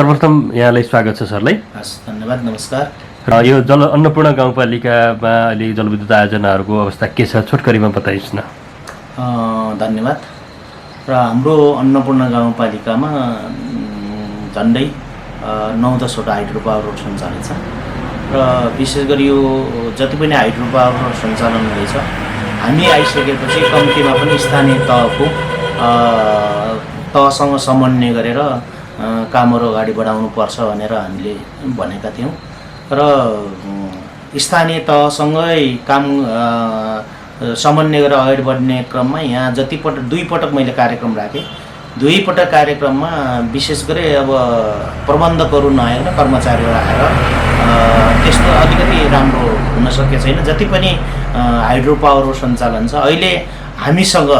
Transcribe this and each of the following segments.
सर्वप्रथम यहाँलाई स्वागत छ सरलाई। हस्, धन्यवाद, नमस्कार। र यो अन्नपूर्ण गाउँपालिकामा अहिले जलविद्युत आयोजनाहरूको अवस्था के छ, छोटकरीमा बताइस् न। धन्यवाद। र हाम्रो अन्नपूर्ण गाउँपालिकामा झन्डै 9-10वटा हाइड्रो पावर सञ्चालित छ र विशेष गरी यो जति पनि हाइड्रो पावर सञ्चालन हुँदैछ हामी आइसकेपछि कम्तीमा पनि स्थानीय तहसँग समन्वय गरेर कामहरू अगाडि बढाउनुपर्छ भनेर हामीले भनेका थियौँ र स्थानीय तहसँगै काम समन्वय गरेर अगाडि बढ्ने क्रममा यहाँ दुई पटक मैले कार्यक्रम राखेँ। दुई पटक कार्यक्रममा विशेष गरी अब प्रबन्धकहरू नआएर कर्मचारीहरू आएर त्यस्तो अलिकति राम्रो हुन सकेको छैन। जति पनि हाइड्रो पावर सञ्चालन छ अहिले हामीसँग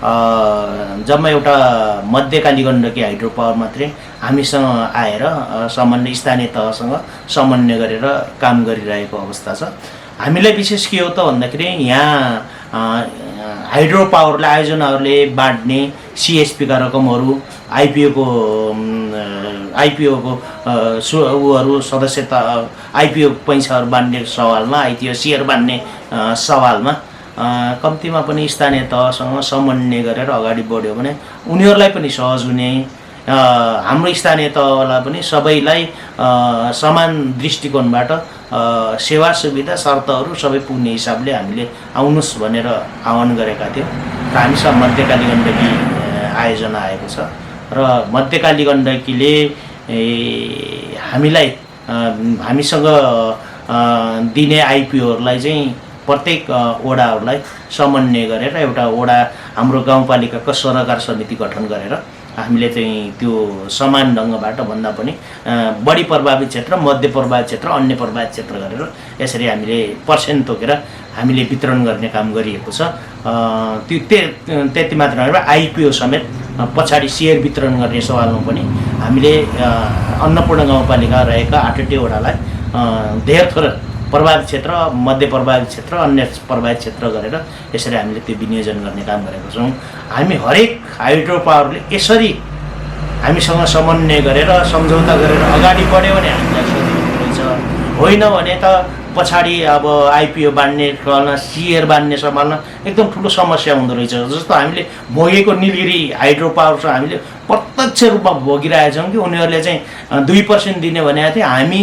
जम्मा एउटा मध्यकाली गण्डकी हाइड्रो पावर मात्रै हामीसँग आएर स्थानीय तहसँग समन्वय गरेर काम गरिरहेको अवस्था छ। हामीलाई विशेष के हो त भन्दाखेरि यहाँ हाइड्रो पावरले आयोजनाहरूले बाँड्ने सिएसपीका रकमहरू आइपिओको सदस्यता आइपिओ पैसाहरू बाँड्ने सवालमा आइपिओ सेयर बाँड्ने सवालमा कम्तीमा पनि स्थानीय तहसँग समन्वय गरेर अगाडि बढ्यो भने उनीहरूलाई पनि सहज हुने, हाम्रो स्थानीय तहलाई पनि सबैलाई समान दृष्टिकोणबाट सेवा सुविधा शर्तहरू सबै पुग्ने हिसाबले हामीले आउनुहोस् भनेर आह्वान गरेका थियौँ र हामीसँग मध्यकाली गण्डकी आयोजना आएको छ र मध्यकाली गण्डकीले हामीसँग दिने आइपिओहरूलाई चाहिँ प्रत्येक वडाहरूलाई समन्वय गरेर एउटा वडा हाम्रो गाउँपालिकाको सरोकार समिति गठन गरेर हामीले चाहिँ त्यो समान ढङ्गबाट भन्दा पनि बढी प्रभावित क्षेत्र, मध्य प्रभावित क्षेत्र, अन्य प्रभावित क्षेत्र गरेर यसरी हामीले पर्सेन्ट तोकेर हामीले वितरण गर्ने काम गरिएको छ। त्यति मात्र नभएर आइपिओ समेत पछाडि सेयर वितरण गर्ने सवालमा पनि हामीले अन्नपूर्ण गाउँपालिका रहेका 8 वडालाई धेर थोर प्रभावित क्षेत्र, मध्य प्रभावित क्षेत्र, अन्य प्रभावित क्षेत्र गरेर यसरी हामीले त्यो विनियोजन गर्ने काम गरेको छौँ। हामी हरेक हाइड्रो पावरले यसरी हामीसँग समन्वय गरेर सम्झौता गरेर अगाडि बढ्यो भने हामीलाई सजिलो हुनेछ, होइन भने त पछाडि अब आइपिओ बाँड्ने क्रममा सेयर बाँड्ने सम्भावना एकदम ठुलो समस्या हुँदो रहेछ। जस्तो हामीले भोगेको निलगिरी हाइड्रो पावर छ, हामीले प्रत्यक्ष रूपमा भोगिरहेछौँ कि उनीहरूले चाहिँ 2% दिने भनेको थियो। हामी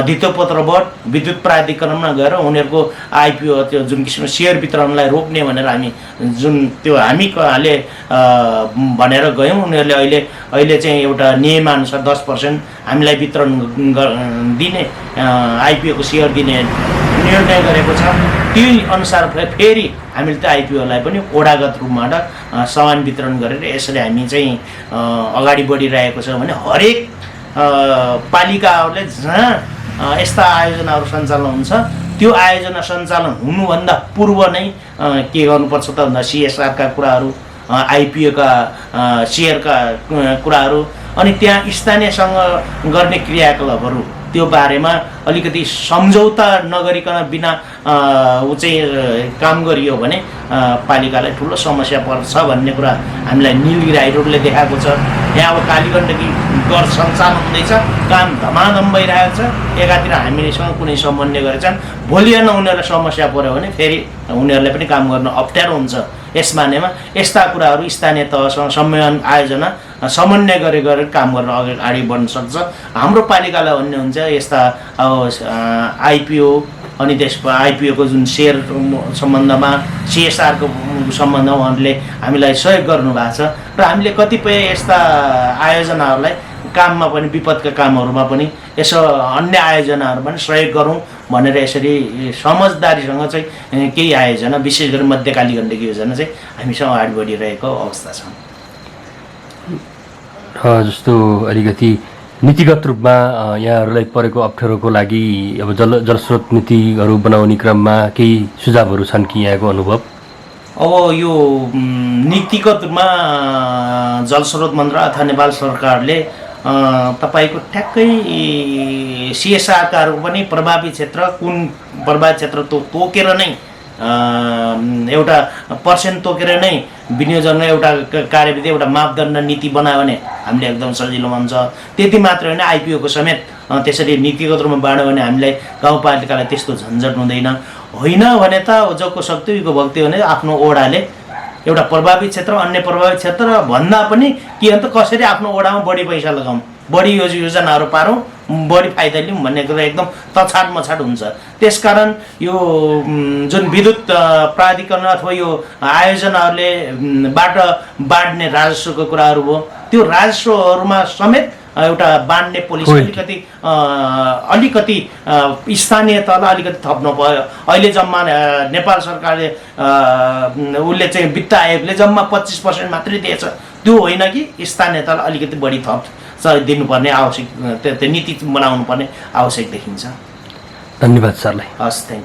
धितोपत्रबाट विद्युत प्राधिकरणमा गएर उनीहरूको आइपिओ त्यो जुन किसिमको सेयर वितरणलाई रोक्ने भनेर हामी हामीले भनेर गयौँ। उनीहरूले अहिले चाहिँ एउटा नियमअनुसार 10% हामीलाई वितरण दिने आइपिओको सेयर दिने निर्णय गरेको छ। त्यही अनुसार फेरि हामीले त्यो आइपिओलाई पनि वडागत रूपबाट समान वितरण गरेर यसरी हामी चाहिँ अगाडि बढिरहेको छ भने हरेक पालिकाहरूले जहाँ यस्ता आयोजनाहरू सञ्चालन हुन्छ त्यो आयोजना सञ्चालन हुनुभन्दा पूर्व नै के गर्नुपर्छ त भन्दा सिएसआरका कुराहरू, आइपिओका सेयरका कुराहरू अनि त्यहाँ स्थानीयसँग गर्ने क्रियाकलापहरू त्यो बारेमा अलिकति सम्झौता नगरिकन बिना काम गरियो भने पालिकालाई ठुलो समस्या पर्छ भन्ने कुरा हामीलाई निलगिरी हाइड्रोले देखाएको छ। यहाँ अब कालीगण्डकी गढ सञ्चालन हुँदैछ, काम धमाधम भइरहेको छ, एकातिर हामीसँग कुनै समन्वय गरेछन्, भोलि हेर्न उनीहरूलाई समस्या पऱ्यो भने फेरि उनीहरूलाई पनि काम गर्न अप्ठ्यारो हुन्छ। यस मानेमा यस्ता कुराहरू स्थानीय तहसँग समन्वय गरेर काम गर्न अगाडि बढ्न सक्छ। हाम्रो पालिकालाई भन्ने हुन्छ यस्ता आइपिओ अनि त्यसको आइपिओको जुन सेयर सम्बन्धमा सिएसआरको सम्बन्धमा उहाँहरूले हामीलाई सहयोग गर्नुभएको छ र हामीले कतिपय यस्ता आयोजनाहरूलाई काममा पनि विपदका कामहरूमा पनि यसो अन्य आयोजनाहरूमा पनि सहयोग गरौँ भनेर यसरी समझदारीसँग चाहिँ केही आयोजना विशेष गरी मध्यकाली गण्डकी योजना चाहिँ हामीसँग अगाडि बढिरहेको अवस्था छ। जस्तो अलिकति नीतिगत रूपमा यहाँहरूलाई परेको अप्ठ्यारोको लागि अब जलस्रोत नीतिहरू बनाउने क्रममा केही सुझावहरू छन् कि यहाँको अनुभव? अब यो नीतिगत रूपमा जलस्रोत मन्त्रालय अथवा नेपाल सरकारले तपाईको ठ्याक्कै सिएसआरकाहरू पनि प्रभावित क्षेत्र कुन प्रभावित क्षेत्र तोकेर नै एउटा पर्सेन्ट तोकेर नै विनियोजन एउटा कार्यविधि एउटा मापदण्ड नीति बनायो भने हामीले एकदम सजिलो हुन्छ। त्यति मात्र होइन, आइपिओको समेत त्यसरी नीतिगत रूपमा बाँड्यो भने हामीलाई गाउँपालिकालाई त्यस्तो झन्झट हुँदैन। होइन भने त जको शक्तिको भक्ति भने आफ्नो ओडाले एउटा प्रभावित क्षेत्र अन्य प्रभावित क्षेत्र भन्दा पनि के अन्त कसरी आफ्नो ओडामा बढी पैसा लगाउँ, बढी योजनाहरू पारौँ, बढी फाइदा लिउँ भन्ने कुरा एकदम तछाड मछाड हुन्छ। त्यसकारण यो जुन विद्युत प्राधिकरण अथवा यो आयोजनाहरूले बाँड्ने राजस्वको कुराहरू भयो, त्यो राजस्वहरूमा समेत एउटा बाँड्ने पोलिसी अलिकति स्थानीय तल अलिकति थप्नु पर्यो। अहिले जम्मा नेपाल सरकारले उसले चाहिँ वित्त आयोगले जम्मा 25% मात्रै दिएछ, त्यो होइन कि स्थानीय तल अलिकति बढी थप दिनुपर्ने आवश्यक, त्यो नीति बनाउनु पर्ने आवश्यक देखिन्छ। धन्यवाद सरलाई। हस्, थ्याङ्क यू।